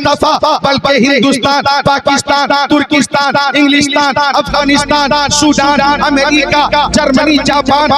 मुस्तफा बल्कि हिंदुस्तान, पाकिस्तान, तुर्किस्तान, इंग्लिस्तान, Afghanistan, Sudan, America, Germany, Japan,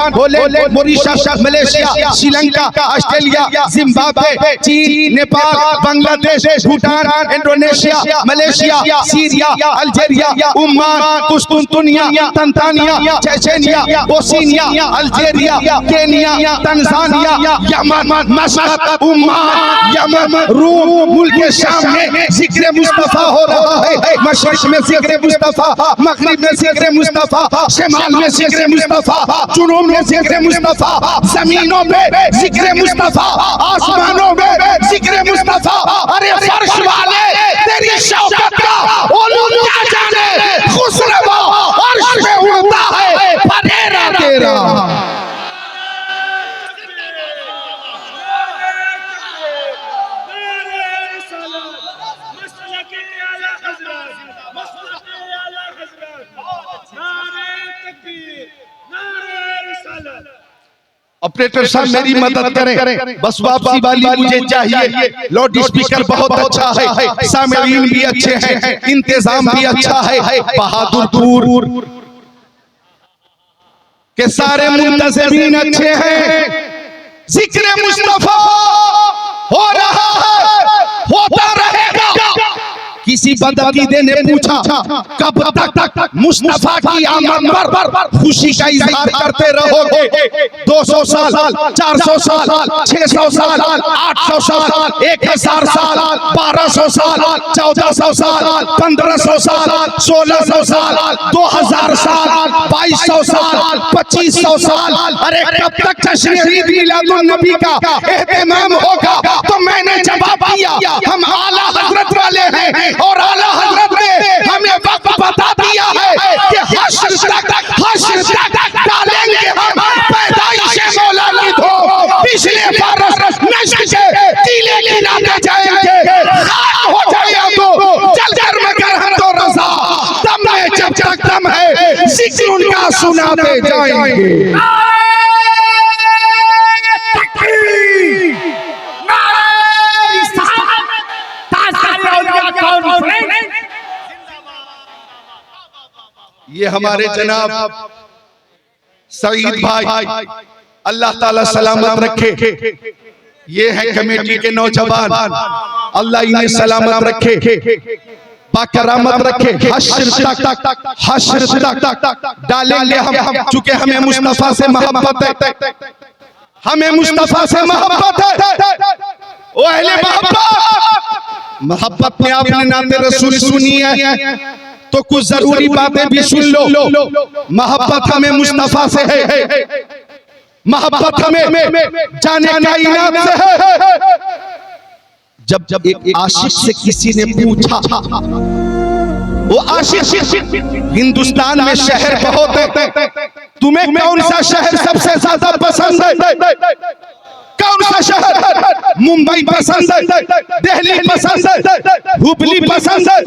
Mauritius, Malaysia, Sri Lanka, Australia, Zimbabwe, चीन, Nepal, Bangladesh, Bhutan, Indonesia, Malaysia, Syria, Algeria, Oman, कुस्तुनतुनिया, Tanzania, Chechnya, Bosnia, Algeria, Kenya, Tanzania, Yemen, Muscat, Oman, Yemen, रूम, मुल्क शाम में जिक्र मुस्तफा हो रहा है। मशरिक में जिक्र मुस्तफा, मगरिब में जिक्र मुस्तफा, शिमाल में जिक्र मुस्तफा, जुनूब में जिक्र मुस्तफा, जमीनों में जिक्र मुस्तफा, आसमानों में जिक्र मुस्तफा। अरे फर्श वाले तेरी शौकत का उलूम क्या जाने, खुसरवा अर्श पे उड़ता है फरेरा तेरा। ऑपरेटर साहब मेरी मदद करें, बस वापसी वाली मुझे चाहिए। लाउड स्पीकर बहुत अच्छा है, सामईन भी अच्छे हैं, इंतजाम भी अच्छा है। बहादुरपुर के सारे मुंतज़िरीन अच्छे हैं। जिक्र मुस्तफा हो रहा है, होता रहेगा। किसी बदअकीदे ने पूछा कब तक मुस्तफा की आमद पर खुशी का इजहार करते रहोगे? 200 साल, 400 साल, 600 साल, 800 साल, 1000 साल, 1200 साल, 1400 साल, 1500 साल, 1600 साल, 2000 साल, 2200 साल, 2500 साल। अरे कब तक जश्न ईद मिलादुन नबी का एहतमाम होगा? तो मैंने जवाब दिया, हम आला हजरत वाले हैं और आला हजरत ने हमें वक्त बता दिया है कि हश्र तक डालेंगे हम पैदाइश मौला की धो। पिछले बरस नश्क के टीले गिराते जाएंगे, खाक हो जाए तो जलकर मगर हम तो रज़ा। दम है जब तक दम है, जिक्र उनका सुनाते जाएंगे। ये हमारे जनाब सईद भाई, अल्लाह ताला सलामत रखे। ये है कमेटी के नौजवान, अल्लाह इन्हें सलामत रखे, बाकरामत रखे। हश्र तक डालेंगे हम, चूंकि हमें मुस्तफा से मोहब्बत है, हमें मुस्तफा से मोहब्बत है। ओ अहले मोहब्बत में आपने नाते रसूल सुनी है तो कुछ जरूरी बातें भी सुन लो। मोहब्बत हमें मुस्तफा से है, मोहब्बत हमें जाने कायनात से है। जब एक आशिक से किसी ने पूछा, वो आशिक हिंदुस्तान में शहर बहुत है, तुम्हें कौन सा शहर सबसे ज्यादा पसंद है? कौन सा शहर? मुंबई पसंद है, दिल्ली पसंद है, हुबली पसंद है,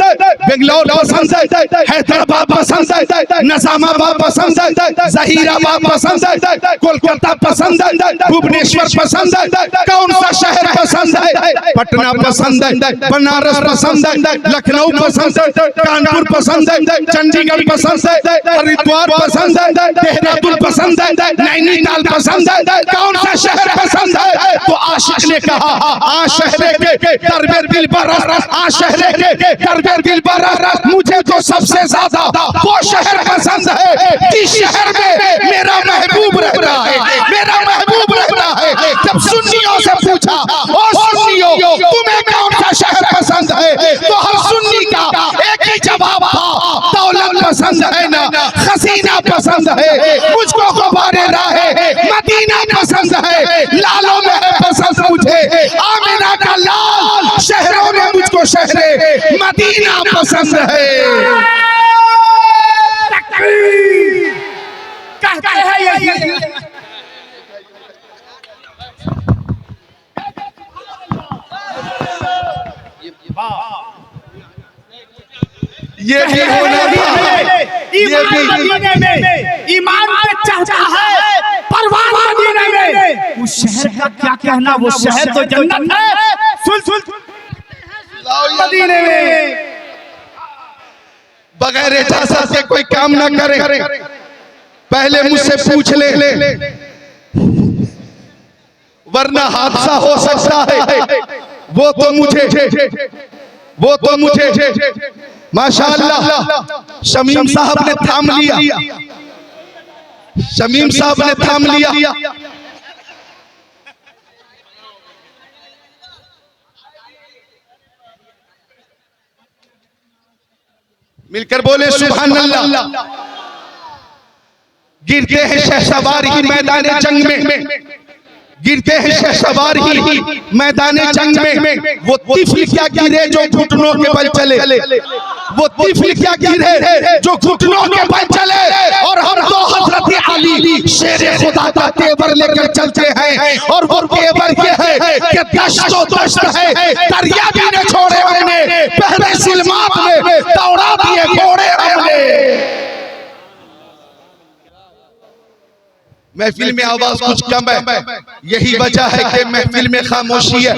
बेंगलोर पसंद है, हैदराबाद पसंद है, निजामाबाद पसंद है, जहीराबाद पसंद है, कोलकाता पसंद है, भुवनेश्वर पसंद है। कौन सा शहर पसंद है? पटना पसंद है, बनारस पसंद है, लखनऊ पसंद है, कानपुर पसंद है, चंडीगढ़ पसंद है, हरिद्वार पसंद है, देहरादून पसंद है, नैनीताल पसंद है। कौन सा शहर पसंद है? तो आशिक ने कहा, आ शहरे के दरबे दिल बरस, आ शहरे के दरबे दिल बरस, मुझे तो सबसे ज्यादा वो शहर पसंद है जिस शहर में मेरा महबूब रहता है, मेरा महबूब रहता है। जब सुन्नियों से पूछा, ओ सुन्नियों तुम्हें कौन सा शहर पसंद है? तो हर सुन्नी का एक ही जवाब था, दौलत पसंद है ना, खसीना पसंद है, मुझको गुबारे राहे मदीना पसंद है, लालो में है पसंद मुझे आमिना का लाल, शहरों में मुझको शहरे मदीना पसंद है। कहते हैं ये भी होना था, ये भी ईमान पे चाहता है, परवान मदीने में। उस शहर का क्या कहना, वो शहर तो जन्नत है। सुन मदीने में बगैर इजाजत के कोई काम ना करे, पहले मुझसे पूछ ले, वरना हादसा हो सकता है। वो तो मुझे माशाअल्लाह शमीम साहब ने थाम लिया, शमीम साहब ने थाम लिया। मिलकर बोले सुभान अल्लाह। गिरते हैं शहसवार ही मैदान जंग में, गिरते हैं शहसवार ही मैदान जंग में। वो तिफल क्या गिरे जो घुटनों के बल चले, वो तिफल क्या गिरे जो घुटनों के बल चले। और हम तो हजरत अली शेर खुदा का तेवर लेकर चलते हैं, और वो तेवर ये है कि दश्तो दश्त है, दरिया भी न छोड़े हमने, पहले सिलमात में दौड़ा दिए घोड़े हमने। महफिल में आवाज कुछ कम है, यही वजह है कि महफिल में खामोशी है।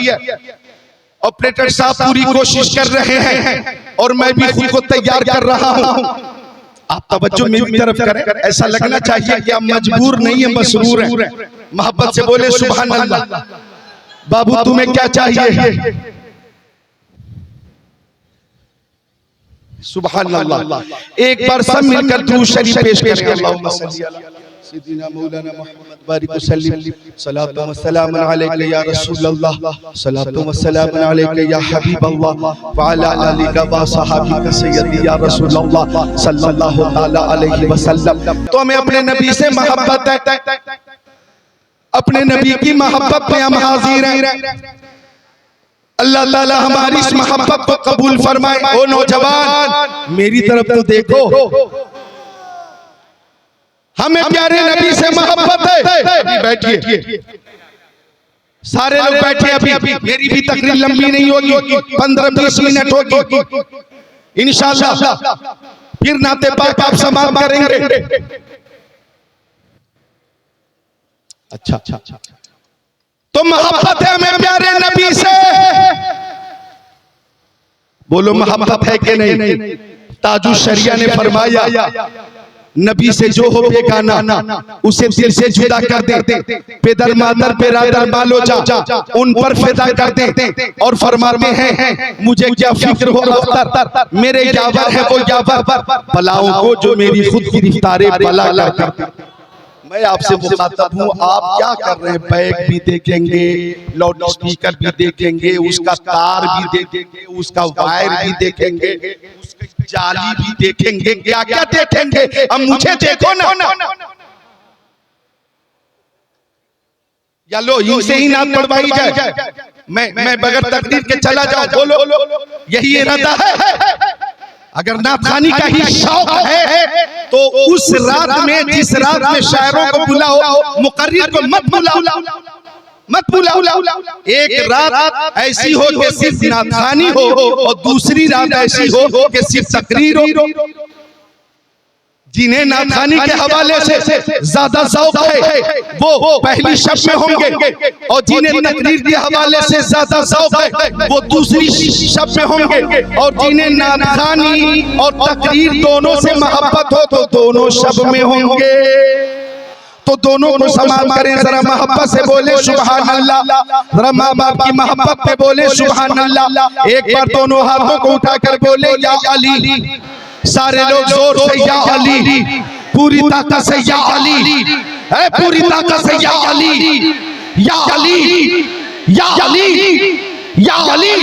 ऑपरेटर साहब पूरी कोशिश कर रहे हैं और मैं भी खुद को तैयार कर रहा हूं। आप तवज्जो मेरी तरफ करें, ऐसा लगना चाहिए कि आप मजबूर नहीं है, मसरूर है। मोहब्बत से बोले सुभान अल्लाह। बाबू तुम्हें क्या चाहिए? सुभान अल्लाह। एक बार सब मिलकर दुरूद शरीफ पेश करें। अल्लाहुम्मा सल्ली अला सय्यिदिना मौलाना मुहम्मद बारिक वसल्लिम। सलातो व सलाम अलैका या रसूल अल्लाह, सलातो व सलाम अलैका या हबीब अल्लाह, व अला आलिका व सहाबिका सय्यदी या रसूल अल्लाह सल्लल्लाहु तआला अलैहि वसल्लम। तो हमें अपने नबी से मोहब्बत है, अपने नबी की मोहब्बत में हम हाजिर हैं। अल्लाह ताला हमारी इस मोहब्बत को कबूल फरमाए। ओ नौजवान मेरी तरफ तो देखो, हमें प्यारे नबी से मोहब्बत है। अभी बैठिए, सारे लोग बैठे। अभी मेरी भी तकरीर लंबी नहीं होगी, 15-20 मिनट होगी इंशाअल्लाह। फिर नाते पाक आप समाप्त करेंगे। अच्छा, तो मोहब्बत है हमें प्यारे नबी से। बोलो मोहब्बत है कि नहीं? ताजु शरिया ने फरमाया नबी से जो हो बेगाना उसे दिल से जुदा कर दे, पेदर मादर बेरादर बालो जा उन पर फिदा कर दे। और फरमाते हैं मुझे क्या फिक्र हो अख्तर, मेरे यावर है वो यावर, बलाओं को जो मेरी खुद गिरफ्तारे बला कर। मैं आपसे मुखातब हूँ, आप क्या कर रहे हैं? बैग भी देखेंगे, लाउड स्पीकर भी देखेंगे, उसका तार भी देखेंगे, उसका वायर भी देखेंगे, उसकी जाली भी देखेंगे, क्या क्या देखेंगे? अब मुझे देखो ना, या लो इनसे ही नात पढ़वाई जाए, मैं बगैर तकदीर के चला जाऊं। बोलो यही इरादा है? अगर नाथखानी का ही शौक है तो उस रात में, जिस रात में शायरों को बुलाओ, मुकर्रिर को मत बुलाओ। एक रात ऐसी हो कि सिर्फ नाथखानी हो, और दूसरी रात ऐसी हो कि सिर्फ तकरीर हो। जिन्हें नाथखानी के हवाले से ज्यादा शौक है वो पहली शब में होंगे, और जिन्हें तकरीर के हवाले से ज्यादा शौक है वो दूसरी शब में होंगे। और जिन्हें नाथखानी और तकरीर दोनों से मोहब्बत हो तो दोनों शब में होंगे। तो दोनों को संभाल करें, जरा मोहब्बत से बोले सुभान अल्लाह। जरा माँ बाप की मोहब्बत पे बोले सुभान अल्लाह। एक बार दोनों हाथों को उठाकर बोले या अली। सारे लोग जोर से या अली, पूरी ताकत से या अली, पूरी ताकत से या अली, या अली, या अली, या अली।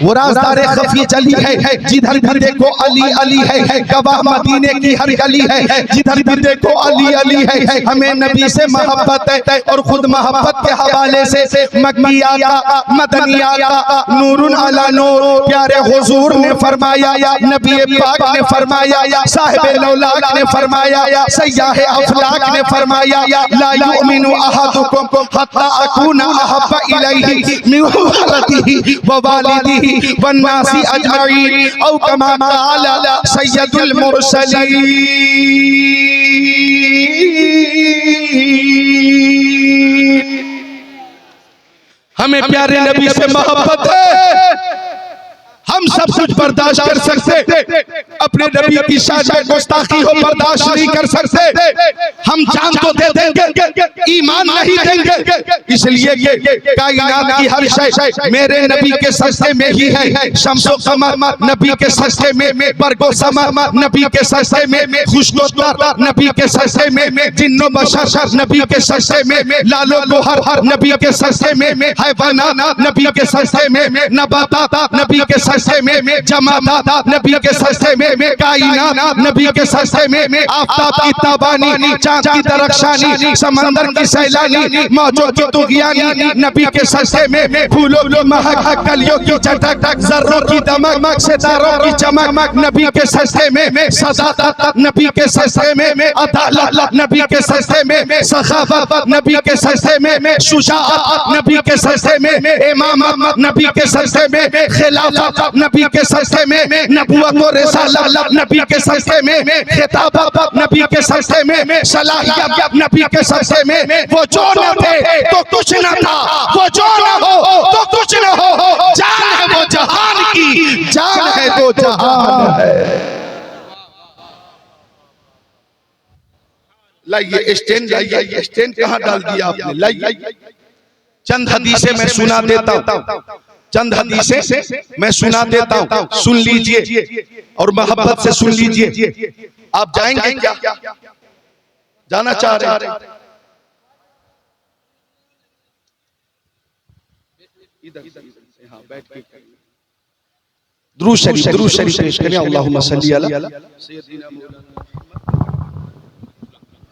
वो राज़दारे खफी चली है, जिधर भी देखो अली अली है, गवाह मदीने की हर गली है, जिधर भी देखो अली अली है। हमें नबी से मोहब्बत है, और खुद मोहब्बत के हवाले से मक्की आका, मदनी आका, नूरुन अला नूर प्यारे हुजूर ने फरमाया, नबी पाक ने फरमाया, साहिब लौलाक ने फरमाया, सय्याह अफलाक ने फरमाया, ला युमिनु अहदुकुम हत्ता अकूना अहब्बा इलैहि मिन वलदिही व वालिदिही वन्नासी अजमईन औ कमा क़ाला सय्यदुल मुरसलीन। हमें प्यारे नबी से मोहब्बत है, हम सब कुछ बर्दाश्त कर सकते, अपने नबी की शान में गुस्ताखी हो बर्दाश्त नहीं कर सकते। हम जान तो दे देंगे, ईमान नहीं देंगे, इसलिए कि कायनात की हर शय मेरे नबी के सस्ते में ही है। शम्सो कमर नबी के सस्ते में, बरगो समर नबी के सस्ते में, खुशको तर नबी के सस्ते में, जिन्नो बशर नबी के सस्ते में, लालो गोहर नबी के सस्ते में, हैवानात नबी के सस्ते में, नबातात नबी के सस्ते में, जमातात नबी के सस्ते में, कायनात नबी के सस्ते में, आफताब की ताबानी, चांद की दरख्शानी, समंदर की सैलानी, मौजों की तुगियानी नबी के सस्ते में, फूलों की महक, कलियों की चटक, जर्रों की दमक, सितारों की चमक नबी के सस्ते में, सदाकत नबी के सस्ते में, अदालत नबी के सस्ते में, सखावत नबी के सस्ते में, शुजाअत नबी के सस्ते में, इमामत नबी के सस्ते में, खिलाफत नबी के सस्ते में, नबुवत और रिसालत नबी के सस्ते में, खिताबत नबी के सस्ते में, सलाहियत नबी के सस्ते में। वो जो न थे तो कुछ न था, वो जो न हो तो कुछ न हो, जान है वो जहान की, जान है वो जहान है। लाइए स्टैंड, लाइए स्टैंड, कहाँ डाल दिया आपने? लाइए चंद हदीसें मैं सुना देता हूँ, चंद हदीसें मैं सुना देता हूँ, सुन लीजिए और मोहब्बत से सुन लीजिए। आप जाएंगे क्या? जाना चाह रहे हैं? हाँ, बैठ के दुरूद शरीफ पेश करें। अल्लाहुम्मा सल्ली अला सय्यदिना मौलाना।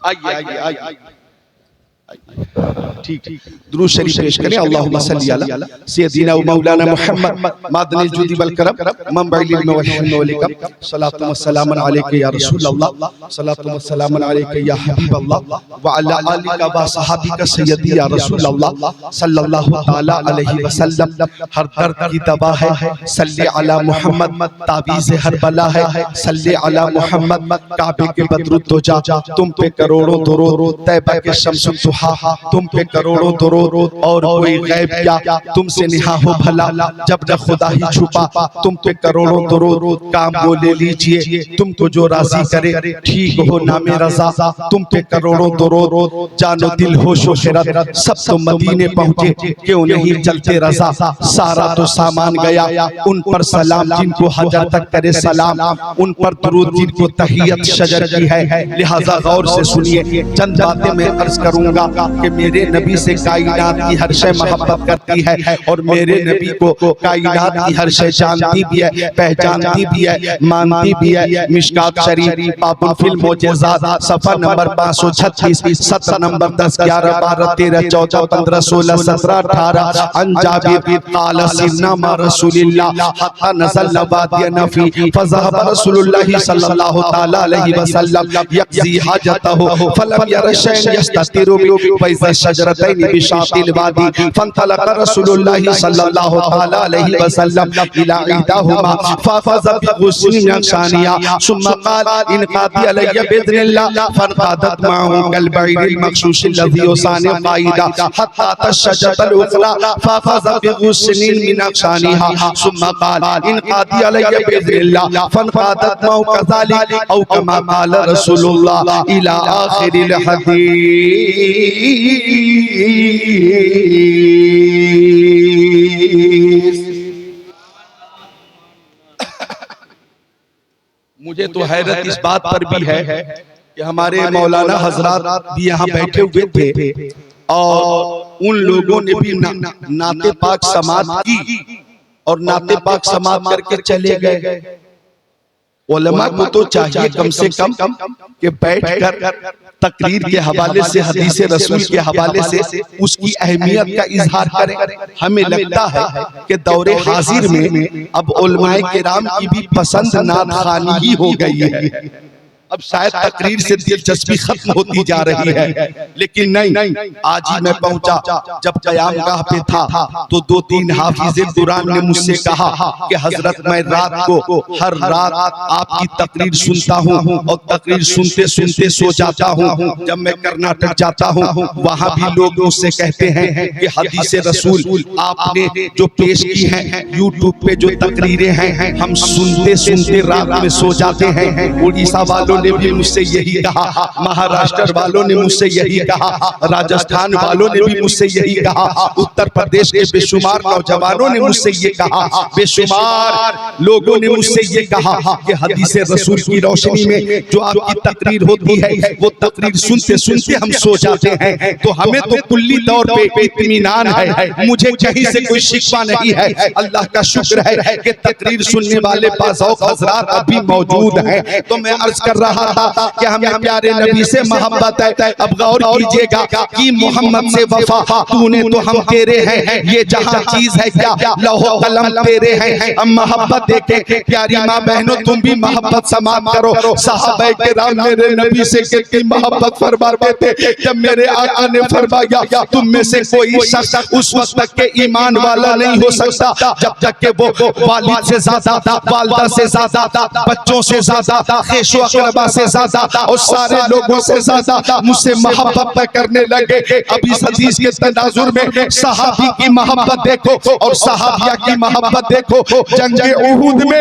आइए ठीक, दुरूद शरीफ पेश करें। अल्लाहुम्मा सल्ली अला सय्यदिना मौलाना मुहम्मद मादनिल जुदी वल करम मंबइल इल्म वल हिल्म वल इकम। सलातु व सलाम अलैका या रसूल अल्लाह, सलातु व सलाम अलैका या हबीब अल्लाह व अला आलिका व सहाबिका सय्यदी या रसूल अल्लाह सल्लल्लाहु तआला अलैहि वसल्लम। हर दर्द की दवा है सल्ले अला मुहम्मद, ताबीज़ हर बला है सल्ले अला मुहम्मद। काबे के बदरुद्दोजा तुम पे करोड़ों दुरूद, तैबा के शम्सुल दुहा तुम पे करोड़ों दुरूद, और कोई गैब क्या तुमसे निहा हो भला, जब न खुदा ही छुपा तुम पे करोड़ों दुरूद। काम वो ले लीजिए तुमको जो राजी करे, ठीक हो नामे रजा तुम पे करोड़ों दुरूद। जानो दिल होशो खिरत सब तो मदीने पहुंचे, क्यों नहीं चलते रजा, सारा तो सामान गया। उन पर सलाम जिनको हजर तक करे सलाम, उन पर दुरूद जिनको तहियत शजर की है। लिहाजा गौर से सुनिए, चंद बातें मैं अर्ज करूंगा कि मेरे नबी से कायनात की हर शय मोहब्बत करती है, और मेरे नबी को कायनात की हर शय जानती भी है, पहचानती भी है, मानती भी है। मिशकात शरीफ बाबुल फिल मोजेज़ात सफर नंबर 536, सत्र नंबर 10, 11, 12, 13, 14, 15, 16, 17, 18। अन जाबिर क़ाल सिरना मा रसूलिल्लाह हत्ता नज़ल वादिय नफ़ी फ़ज़हब रसूलुल्लाह सल्लल्लाहु तआला अलैहि वसल्लम यक़ज़ी हाजतहु फलम यरा शैअन यस्ततिरु फैज़ा शजरतैन बिशातिल वादी फंतलक रसूलुल्लाह सल्लल्लाहु तआला अलैहि वसल्लम इला इहदाहुमा फफ़ज़ा बिग़ुस्लिन शानिया सुम्मा क़ाल इन क़ादी अलैया बिइज़्निल्लाह फनक़ादत माहु कल बैरिल मखशूश लज़ी युसानि क़ाइदा हत्ता तशजतल उखरा फफ़ज़ा बिग़ुस्लिन मिन शानिहा सुम्मा क़ाल इन क़ादी अलैया बिइज़्निल्लाह फनक़ादत माहु कज़ालिक औ कमा क़ाल रसूलुल्लाह इला आखिरिल हदीस। मुझे तो हैरत इस बात पर भी है कि हमारे मौलाना हजरात भी यहाँ बैठे हुए थे, और उन लोगों ने भी नाते पाक समात की, और नाते पाक समात करके चले गए। उलमा को तो चाहिए कम से कम कि बैठकर तकरीर के हवाले से, हदीस रसूल के हवाले से उसकी अहमियत का इजहार करें। हमें लगता है कि दौरे हाजिर में अब उलमाए किराम की भी पसंद नात खानी ही हो गई है। अब शायद तकरीर से दिलचस्पी खत्म होती जा रही है, लेकिन नहीं, आज ही मैं पहुंचा। जब क़यामगाह पे था तो 2-3 हाफिज़े कुरान ने मुझसे कहा कि हजरत मैं रात को हर रात आपकी तकरीर सुनता हूं और तकरीर सुनते सुनते सो जाता हूं। जब मैं कर्नाटक जाता हूं वहां भी लोग मुझसे कहते हैं कि हदीस रसूल आपने जो पेश की है यूट्यूब पे जो तकरीरें हैं हम सुनते सुनते रात में सो जाते हैं। उड़ीसा वालों ने भी मुझसे यही कहा, महाराष्ट्र वालों ने मुझसे यही कहा, राजस्थान वालों ने भी मुझसे यही कहा, उत्तर प्रदेश के बेशुमार नौजवानों ने मुझसे ये कहा, बेशुमार लोगों ने मुझसे ये कहा कि हदीस रसूल की रोशनी में जो आपकी तकरीर होती है वो तकरीर सुनते सुनते हम सो जाते हैं। तो हमें तो कुल्ली तौर पे इत्मीनान है, मुझे कहीं से कोई शिकवा नहीं है। अल्लाह का शुक्र है कि तकरीर सुनने वाले बाज़ौक़ हज़रात अभी मौजूद हैं। तो मैं अर्ज कर रहा था कि हमें प्यारे नबी से मोहब्बत है। अब गौर कीजिएगा कि मोहम्मद से वफा, तूने तो हम तेरे हैं, ये जहां चीज है क्या लौह कलम तेरे हैं। अब मोहब्बत देखें प्यारी माँ बहनों, तुम भी मोहब्बत समाप्त करो। सहाबाए किराम मेरे नबी से कितनी मोहब्बत फरमाते थे। जब मेरे आका ने फरमाया तुम में से कोई शख्स उस वक्त तक के ईमान वाला नहीं हो सकता जब तक के वो वालिद से ज्यादा, वालदा से ज्यादा, बच्चों से ज्यादा, खेशो अकरबा से ज्यादा और सारे लोगों से ज्यादा मुझसे मोहब्बत न करने लगे। अब इस हदीस के तनाजुर में सहाबी की मोहब्बत देखो और सहाबिया की मोहब्बत देखो। जंगे उहुद में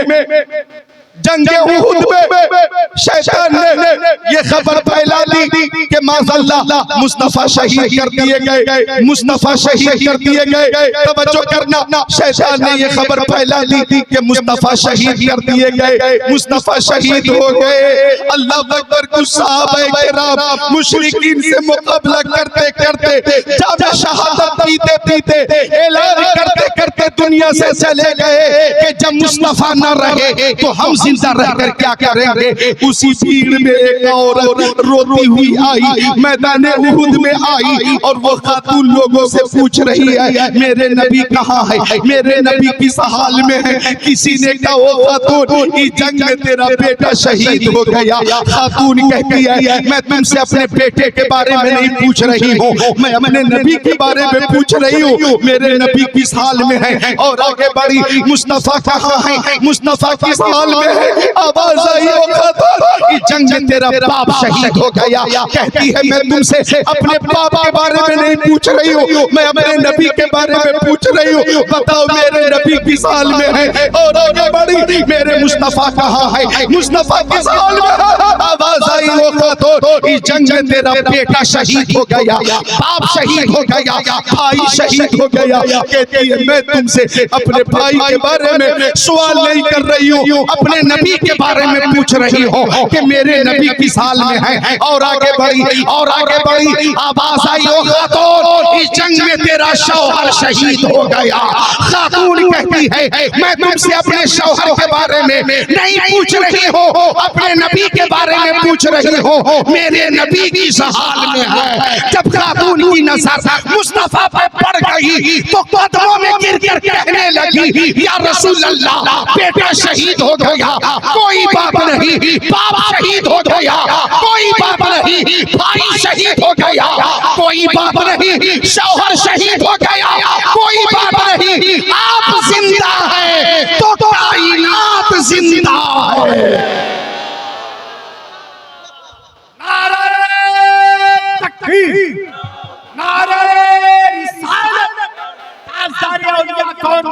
शैतान ने ये खबर फैला दी कि माज़अल्लाह मुस्तफा शहीद कर दिए गए, मुस्तफा शहीद कर दिए गए। तवज्जो करना, शैतान ने ये खबर फैला दी कि मुस्तफा शहीद कर दिए गए, मुस्तफा शहीद हो गए। अल्लाह अकबर, कुछ सहाबाए किराम मुशरिकीन से मुकाबला करते करते जामे शहादत पीते पीते ऐलान करते करते दुनिया से चले गए कि जब मुस्तफा न रहे तो हम जिंदा रहकर क्या करेंगे। उसी भीड़ में एक औरत रोती हुई आई, मैदान उहुद में आई और वो खातून लोगों से पूछ रही है मेरे नबी कहाँ है, मेरे नबी किस हाल में है। किसी ने कहा वो खातून इस जंग में तेरा बेटा शहीद हो गया। खातून कहती है मैं तुमसे अपने बेटे के बारे में नहीं पूछ रही हूँ, मैं अपने नबी के बारे में पूछ रही हूँ, मेरे नबी किस हाल में है। और आगे बढ़ी, मुस्तफा कहाँ है, मुस्तफा किस हाल में है। आवाज आई इस जंग में तेरा बाप शहीद हो गया। कहती है मैं तुमसे अपने बाप के बारे में नहीं पूछ रही हूँ, मैं अपने नबी के बारे में पूछ रही हूँ। बताओ मेरे नबी किस हाल में है। और आगे बढ़ी, मेरे मुस्तफा कहाँ है, मुस्तफा किस हाल में है। आवाज आई वो खातून इस जंग में तेरा बेटा शहीद हो गया, बाप शहीद हो गया, भाई शहीद हो गया। कहती है मैं तुमसे अपने भाई के बारे में सवाल नहीं कर रही हूँ, अपने नबी के बारे में पूछ रही हो कि मेरे नबी किस हाल में है। और आगे बढ़ी, और आगे बढ़ी, आवाज आई ओ खातून इस जंग में तेरा शौहर शहीद हो गया। खातून कहती है मैं तुमसे अपने शौहर के बारे में नहीं पूछ रही हो, अपने नबी के बारे में पूछ रही हो, मेरे नबी किस हाल में है। जब खातून की नजर मुस्तफा पे पड़ गई तो कदमों में गिर कर कहने लगी या रसूल अल्लाह बेटा शहीद हो गया, कोई बात नहीं, बाप शहीद हो गया, कोई बात नहीं, भाई शहीद हो गया, कोई बात नहीं, शौहर शहीद हो गया, कोई बात नहीं, आप जिंदा है तो कायनात जिंदा है। नारे तकबीर, नारे रिसालत, ताज़दार औलिया कौन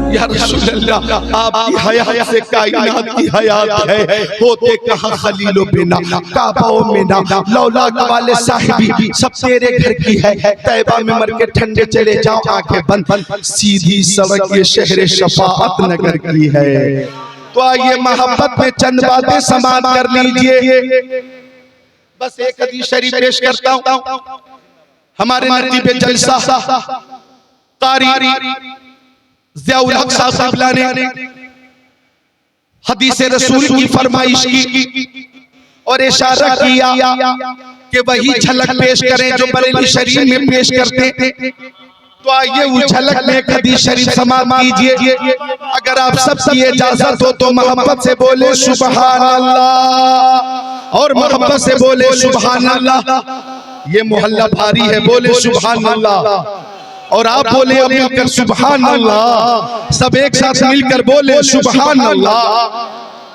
या रसूल अल्लाह आपकी हयात से कायनात की हयात है। होते कहाँ खलीलो बिना, काबाओ में ना, लौलाक वाले साहिबी सब तेरे घर की है। तैबा में मर के ठंडे चले जाओ आंखें बंद, सीधी सड़क ये शहर शफाअत नगर की है। तो आइए मोहब्बत में चंद बातें समाप्त कर लीजिए। बस एक हदीस शरीफ पेश करता हूँ। हमारे नबी पे जलसा कारी ज़ियाउल हक साहब ने हदीस रसूल की फरमाइश की और इशारा किया कि वही झलक पेश करें जो बरेली शरीफ में पेश करते। तो आइए उस झलक में एक हदीस शरीफ समाप्त कीजिए। अगर आप सबकी इजाजत हो तो मोहब्बत से बोले सुभान अल्लाह, और मोहब्बत से बोले सुभान अल्लाह। ये मोहल्ला भारी है, बोले सुभान अल्लाह। और आप बोले अब मिलकर सुभान अल्लाह, सब एक साथ मिलकर बोले सुभान अल्लाह।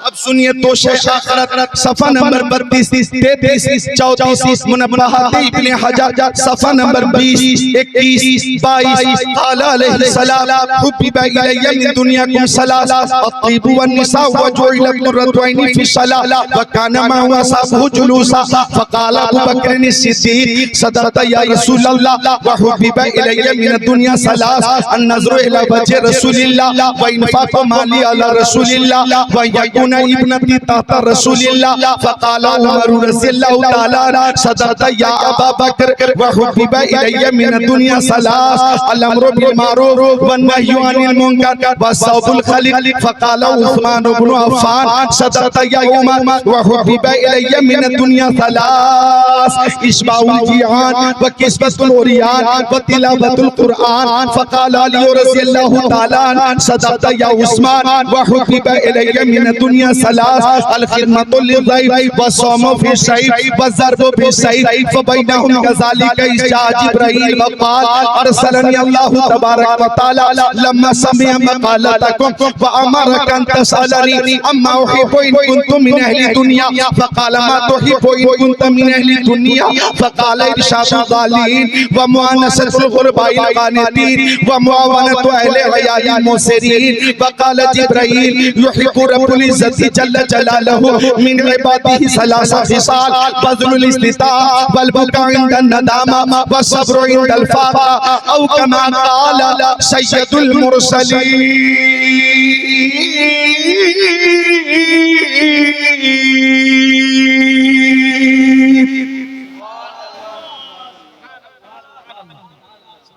अब सुनिए तो शेख आखरत सफा नंबर 32, 33, 34 मुनब्बहात इब्न हजर सफा नंबर 20, 21, 22 क़ाला अलैहि सलाम हुब्बिबा इलैया मिन दुनियाकुम सलास अत्तिबु वन निसा व जुइलत क़ुर्रतु ऐनी फी सलाह व काना मा वसाबहु जुलूसा फ़क़ाला अबू बकर सिद्दीक़ सदक़ता या रसूल अल्लाह व हुब्बिबा इलैया मिन दुनिया सलास अन नज़रु इला वजहि रसूलिल्लाह व इन्फ़ाक़ु माली अला रसूलिल्लाह व यकुन इब्नती ताता रसूलिल्लाह फ़क़ाला उमर रज़ियल्लाहु ताला सदक़ता या अबा बकर व हुब्बिबा इलैया मिन दुनिया सलास अल अम्रु बिल मारूफ व नह्यु अनिल मुनकर व सौबुल खलील फ़क़ाला उस्मान इब्न अफ़्फ़ान सदक़ता या उमर व हुब्बिबा इलैया मिन दुनिया सलास इस्बाउल जियान व किस्बतुल उरियान व तिलावतुल कुरआन फ़क़ाला अली रज़ियल्लाहु ताला सदक़ता या उस्मान व हुब्बिबा इलैया मिन दुनिया सलास अल खिदमतु लिज़ैफ व सौमु फी सैफ व ज़रबु फी सैफ व बैनहुम कज़ालिका इस्जा जिब्राईल व क़ाल अरसलनी अल्लाहु तबारक व तआला लम्मा समिअ मक़ालतकुम व अमरका अन तसअलनी अम्मा उहिब्बु इन कुन्तु मिन अहली दुनिया फ़क़ाल मा तुहिब्बु इन कुन्त मिन अहली दुनिया फ़क़ाल इरशादुल ग़ालिन व मुआनसतुल ग़ुरबाइल क़ानितीन व मुआवनतु अहले हयाइल मुसिरीन व क़ाल जिब्राईल युहिब्बु रब्बुल इज़्ज़ति जल्ल जलालहु मिन इबादिही सलासा खिसाल बज़लुल इस्तिताअ वल बुका इंदन नदामा व सब्रु इंदल फाका औ कमा क़ाल सय्यदुल मुरसलीन।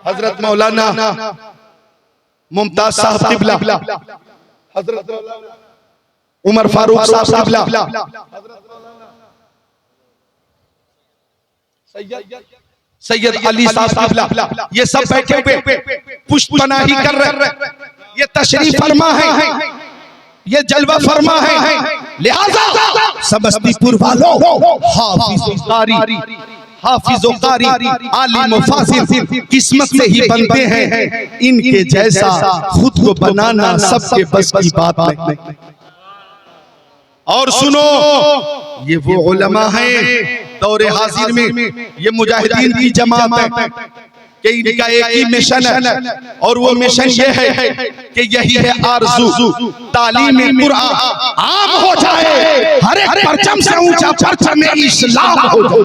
हजरत मौलाना मुमताज साहब किबला, हजरत उमर फारूक साहब किबला, सैयद अली साहब किबला, ये सब बैठे हुए पुष्प पनाही कर रहे, ये तशरीफ फरमा है, ये जलवा फरमा है। लिहाजा समस्तीपुर वालों हाफिज़ कारी आलिम फाज़िल किस्मत से ही बनते हैं, इनके जैसा खुद को बनाना सबके बस की बात नहीं। और सुनो, ये वो उलमा हैं दौरे हाजिर में, ये मुजाहिदीन की जमात है कि इनका एक ही मिशन है, और वो मिशन ये है कि यही है आरज़ू तालीम कुरान आम हो जाए, हर एक परचम से ऊंचा परचम इस्लाम हो जाए।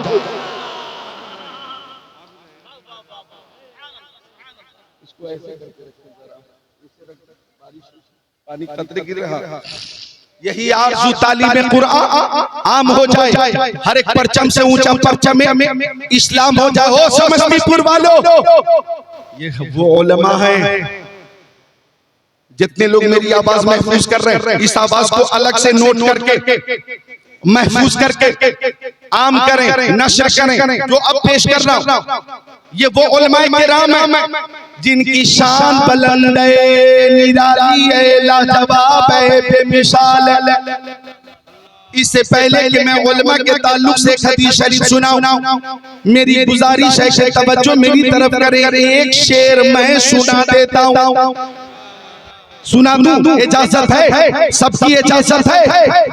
पानी कतरे गिरे, यही आरज़ू तालीम कुरान आम हो जाए, हर एक परचम से ऊंचा परचम इस्लाम हो जाए। हो समस्तीपुर वालों, ये वो उलमा है, जितने लोग मेरी आवाज महफूज कर रहे हैं, इस आवाज को अलग से नोट करके महफूज करके आम करें, नशर करें। जो अब पेश कर रहा हूं, ये वो उलमाए किराम है जिनकी शान बुलंद है, निराली है, लाजवाब है, बेमिसाल है। इससे पहले कि मैं उलमा के ताल्लुक से हदीस शरीफ सुनाऊं, मेरी गुजारिश है कि तवज्जो मेरी तरफ करें। एक शेर मैं सुना देता हूं, सुना दूं? इजाजत है? सबकी इजाजत है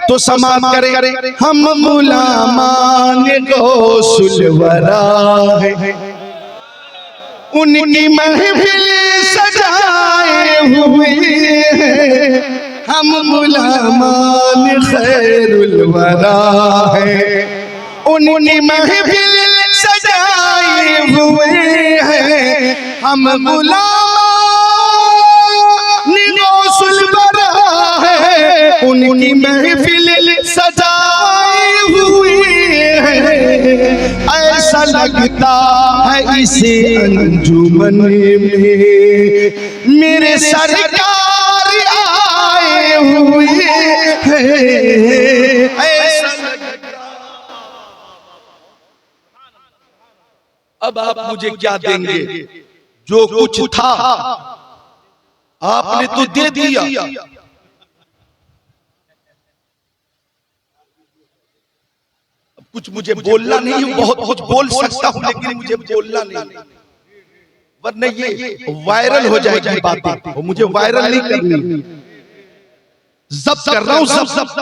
तो समाअत करें। हम गुलामान गौसुल वरा है, उनकी महफिल सजाए हुए हैं, हम गुलामान खैरुल वरा है, उनकी महफिल सजाए हुए हैं, हम गुलामान गौसुल वरा है, उनकी महफिल सजाए हुए हैं। ऐसा लगता है इसे अंजुमन में मेरे सरकार आए हुए हैं। ऐसा अब आप मुझे क्या देंगे? जो कुछ था आपने तो दे दिया, कुछ मुझे बोलना नहीं है, बहुत कुछ बोल सकता हूं लेकिन मुझे बोलना नहीं, वरना ये वायरल हो जाएगी बातें, वो मुझे वायरल नहीं करनी। जब कर रहा हूं,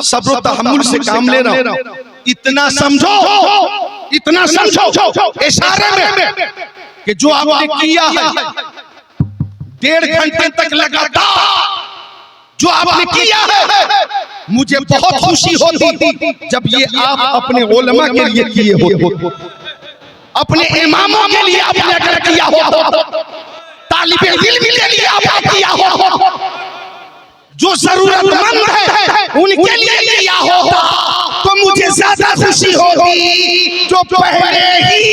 सब्र तहम्मुल से काम ले रहा हूं। इतना समझो, इतना समझो इशारे में कि जो आपने किया है 1.5 घंटे तक लगातार जो आपने किया है, मुझे बहुत खुशी होती जब ये आप अपने उलमा के लिए किए हो, अपने इमामों के लिए आपने अगर किया हो, तालिबे इल्म के लिए आपने किया हो, जो जरूरतमंद है उनके लिए किया हो, तो मुझे ज्यादा खुशी होगी जो पहले ही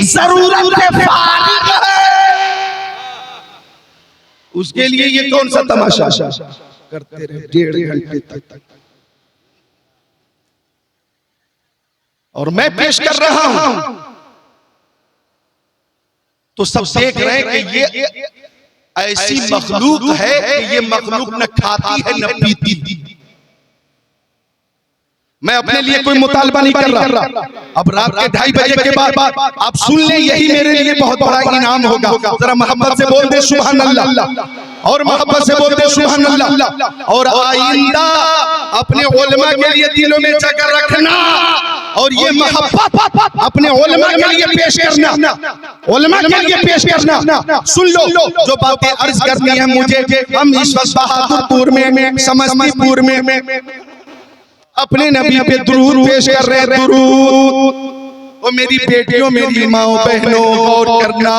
जरूरत पे फारिग है उसके लिए ये कौन सा तमाशा करते रहे 1.5 घंटे तक। और मैं पेश कर रहा हूं तो सब देख रहे हैं कि ये ऐसी मखलूक है कि ये मखलूक न खाती है न पीती। मैं अपने लिए कोई मुतालबा नहीं कर रहा। अब रात के 2:30 बजे के बाद आप सुन ले, यही मेरे लिए बहुत बड़ा इनाम होगा। जरा मोहब्बत से बोल दे सुभान अल्लाह, और मोहब्बत से बोल दे सुभान अल्लाह। और आइंदा अपने उलमा के लिए दिलों में जगह रखना, और ये मोहब्बत अपने उलमा के लिए पेश करना, उलमा के लिए पेश करना। सुन लो जो बातें अर्ज करनी है मुझे। हम इस वक्त बहादुरपुर में, समस्तीपुर में अपने नबी पे दुरूद पेश कर रहे हैं। दुरूद ओ मेरी बेटियों, मेरी माओ बहनों, गौर करना,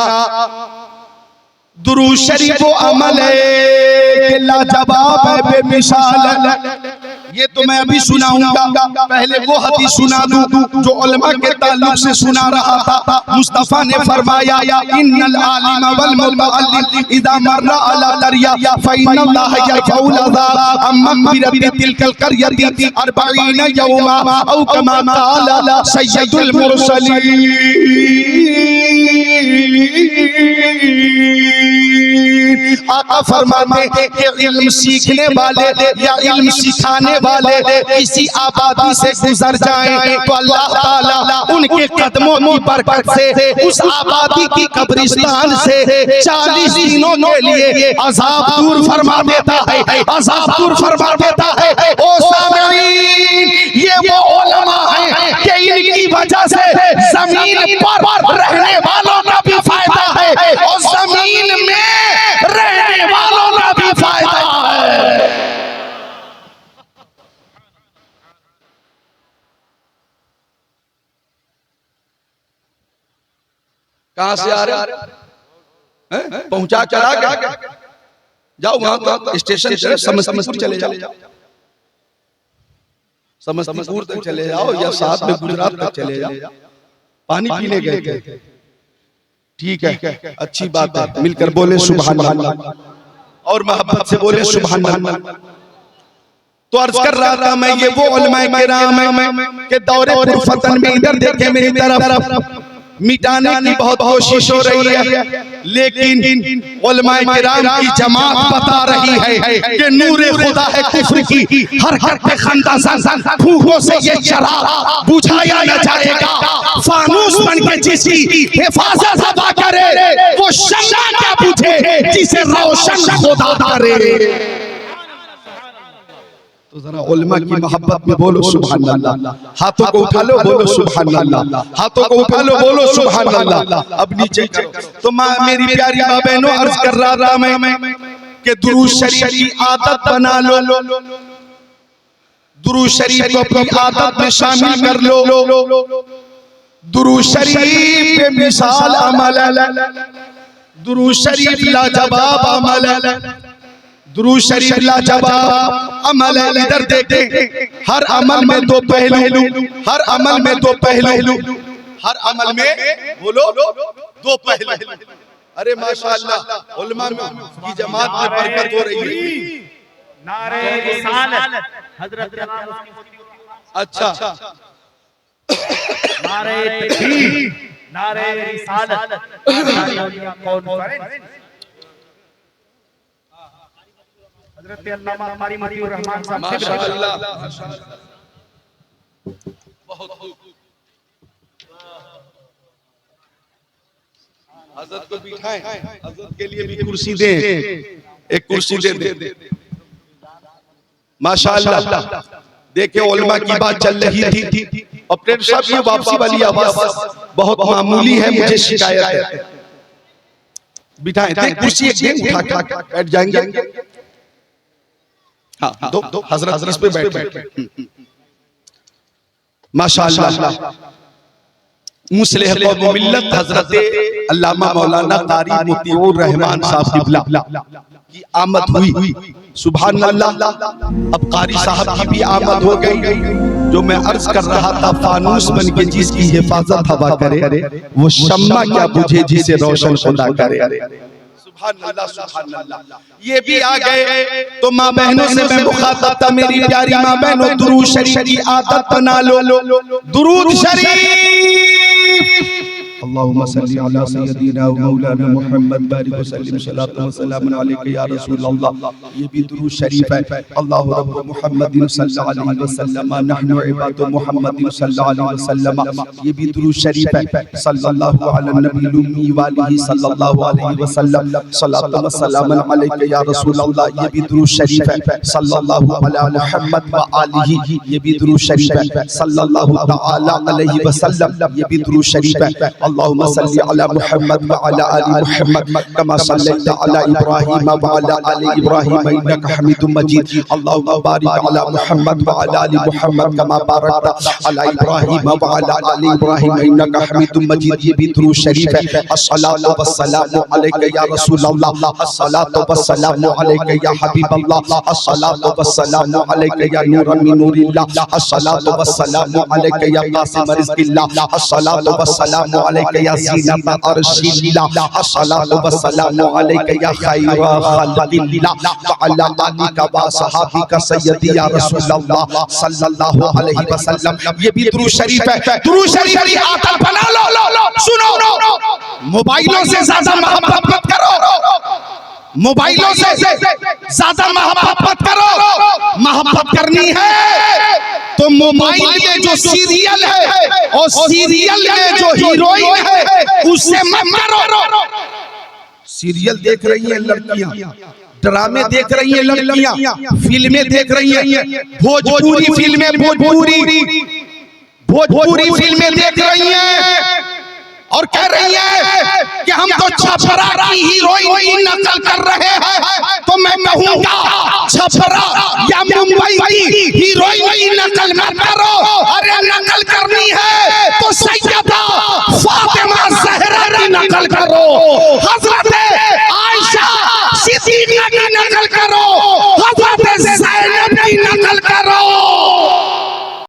दुरूद शरीफ वो अमल है लाजवाब है, बेमिसाल है। ये तो मैं अभी सुनाऊंगा, पहले वो हदीस सुना दूं जो उलमा के ताल्लुक से सुना रहा था। मुस्तफा ने फरमाया इन्नल आलिम वल मुतअल्लिम इज़ा मर्रा अला दरिया फइन्नल्लाह यरफउल अज़ाब अम्मा मगफिरति तिलकल क़रयति 40 यौमा औ कमा क़ाला सय्यदुल मुरसलीन। आका फरमाते हैं कि इल्म सीखने वाले या इल्म सिखाने वाले इसी आबादी से गुजर जाएं तो अल्लाह ताला उनके कदमों की बरकत से उस आबादी की कब्रिस्तान से 40 दिनों के लिए अज़ाब दूर फरमा देता है, अज़ाब दूर फरमा देता है। ओ सामईन, ये वो उलमा हैं कि इनकी वजह से जमीन पर रहने वालों का भी फायदा है और जमीन में रहने वालों का भी फायदा है। कहां से आ रहे हैं? पहुंचा चला गया, जाओ वहां स्टेशन से समस्तीपुर चले जाओ, समस्तीपुर तक चले जाओ या साथ में गुजरात तक चले जाओ। पानी पीने गए थे, ठीक है, अच्छी बात है। मिलकर बोले सुभान अल्लाह और मोहब्बत से बोले सुभान अल्लाह। तो अर्ज कर रहा था मैं, ये वो उलमाए किराम के दौरे फतन में इधर देखे मेरी तरफ मिटाने की बहुत कोशिश हो रही है, लेकिन उलमाए किराम की जमात बता रही है कि नूरे खुदा है कुफ्र की हर हर पे खंदा फूकों से ये चराग बुझाया न जाएगा। फानूस बन के जिसकी हिफाजत अदा करे वो शम्मा क्या बुझे जिसे रोशन खुदा करे। तो जरा उलमा की मोहब्बत में बोलो सुभान अल्लाह। हाथों को उठा लो, बोलो सुभान अल्लाह। हाथों को उठा लो, बोलो सुभान अल्लाह। अब नीचे तो मेरी प्यारी माँ बहनों, अर्ज कर रहा था मैं कि दुरूद शरीफ की आदत बना लो, दुरूद शरीफ को अपनी आदत में शामिल कर लो। दुरूद शरीफ पे मिसाल अमल है, दुरूद शरीफ लाजवाब अमल है, दुरूद शरीफ लाजवाब अमल है। इधर देखें, हर अमल में दो पहलू, हर अमल में दो पहलू, हर अमल में बोलो दो पहलू। अरे माशाअल्लाह, उलमा की जमात में बरकत हो रही है। नारे रिसालत हजरत अच्छा, नारे तकबीर, नारे रिसालत कॉन्फ्रेंस हजरत अल्लामा कारी मतीउर रहमान साहब माशाअल्लाह बहुत हजरत को बिठाएं, हजरत के लिए भी कुर्सी दें, एक कुर्सी दे दे। माशाअल्लाह देखिए उलमा की बात चल रही थी। ऑपरेटर साहब ये वापसी वाली आवाज बहुत मामूली है, मुझे शिकायत है। बिठाएं, देख कुर्सी एक दे, उठा के बैठ जाएंगे। हाँ दो हजरत इस पे बैठ। माशाअल्लाह मुस्लिह कौम मिल्लत हजरत अल्लामा मौलाना कारी मतीउर रहमान साहब किबला की आमद हुई। सुभान अल्लाह। अब कारी साहब की भी आमद हो गई। जो मैं अर्ज कर रहा था, फानूस बन के जिसकी हिफाजत हवा करे, वो शम्मा क्या बुझे जिसे रोशन खुदा करे। सुभान अल्लाह, सुभान अल्लाह। ये भी आ गए तो माँ बहनों से मैं मुखातब था, मेरी प्यारी माँ बहनों, दुरूद शरीफ की आदत बना लो। दुरूद शरीफ अल्लाहुम्मा सल्ली अला सय्यदिना व मौलाना मुहम्मद बारिक व सल्लिम सलातु व सलाम अलैका या रसूल अल्लाह। ये भी दुरूद शरीफ है। अल्लाहु रब्बु मुहम्मदिन सल्लल्लाहु अलैहि वसल्लम नहनु इबादु मुहम्मदिन सल्लल्लाहु अलैहि वसल्लम। ये भी दुरूद शरीफ है। सल्लल्लाहु अला नबी उम्मी व आलिहि सल्लल्लाहु अलैहि वसल्लम सलातु व सलाम अलैका या रसूल अल्लाह। ये भी दुरूद शरीफ है। सल्लल्लाहु अला मुहम्मद व आलिहि। ये भी दुरूद शरीफ है। सल्लल्लाहु तआला अलैहि वसल्लम। ये भी दुरूद शरीफ है। अल्लाहुम्मा सल्ली अला मुहम्मद व अला आलि मुहम्मद कमा सल्लैता अला इब्राहीम व अला आलि इब्राहीम इन्नका हमीदुम मजीद। अल्लाहुम्मा बारिक अला मुहम्मद व अला आलि मुहम्मद कमा बारकता अला इब्राहीम व अला आलि इब्राहीम इन्नका हमीदुम मजीद। ये भी दुरूद शरीफ है। अस्सलातु वस्सलामु अलैका या रसूल अल्लाह। अस्सलातु वस्सलामु अलैका या हबीब अल्लाह। अस्सलातु वस्सलामु अलैका या नूरन मिन नूरिल्लाह। अस्सलातु वस्सलामु अलैका या कासिम रिज़्किल्लाह। अस्सलातु वस्सलामु अलैका या ज़ीनत अर्शिल्लाह। अस्सलातु वस्सलामु अलैका या खैर खल्क़िल्लाह व अला आलिका व सहाबिका सय्यदी या रसूलल्लाह सल्लल्लाहु अलैहि वसल्लम। ये भी दुरूद शरीफ है। दुरूद शरीफ की आदत बना लो। सुनो, मोबाइलों से ज्यादा मोहब्बत मत करो। मोबाइलों से ज्यादा मोहब्बत मत करो। मोहब्बत करनी है तो मोबाइल में जो सीरियल है और सीरियल में जो हीरोइन है उससे मत करो। सीरियल देख रही है लड़कियां, ड्रामे देख रही है लड़कियां, फिल्में देख रही हैं, भोजपुरी फिल्में भोजपुरी फिल्में देख रही हैं और कह रही है कि हम तो छपरा की हीरोइन की नकल कर रहे हैं। तो मैं कहूंगा छपरा या मुंबई की हीरोइन की नकल मत करो। अरे नकल करनी है तो सैयदा फातिमा ज़हरा की नकल करो, हजरत आयशा सिद्दीक़ा की नकल करो, हजरत ज़ैनब की नकल